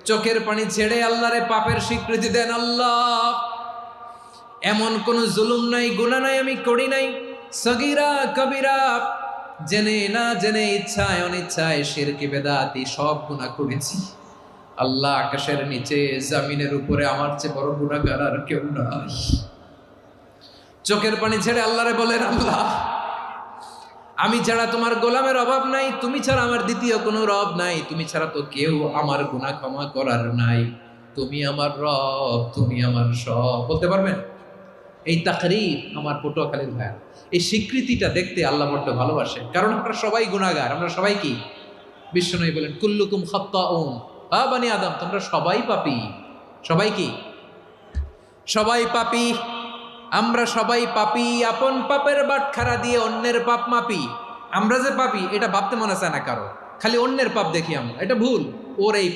চোখের পানি ছেড়ে আল্লাহরে পাপের স্বীকৃতি দেন। আল্লাহ, এমন কোন জুলুম নাই, গুনাহ নাই আমি করি নাই, সগীরা কবিরা, জেনে না জেনে, ইচ্ছায় অনিচ্ছায়, শিরকি বেদাতি সব গুনাহ করেছি। আল্লাহ, আকাশের নিচে জমিনের উপরে আমার চেয়ে বড় গুনাহগার আর কেউ নাই। চোখের পানি ছেড়ে আল্লাহরে বলেন, আল্লাহ, আমি ছাড়া তোমার গোলামের অভাব নাই, তুমি ছাড়া আমার দ্বিতীয় কোনো রব নাই, তুমি ছাড়া তো কেউ আমার গুনাহ ক্ষমা করার নাই, তুমি আমার রব, তুমি আমার সব। বলতে পারবেন? এই তাকরীর আমার পটুয়াখালীর ভাইয়া, এই স্বীকৃতিটা দেখতে আল্লাহ বড্ড ভালোবাসে, কারণ আমরা সবাই গুনাহগার। আমরা সবাই কি? বিশ্বনবী বলেন, কুল্লুকুম খাত্তাউন, বানি আদম, তোমরা সবাই পাপী। সবাই কি? সবাই পাপী। আমরা সবাই পাপী। আপন পাপের বাটখারা দিয়ে অন্যের পাপ মাপি। আমরা যে পাপী এটা ভাবতে মনে চায় না কারো, খালি অন্যের পাপ দেখি আমরা, এটা ভুল। ওর এই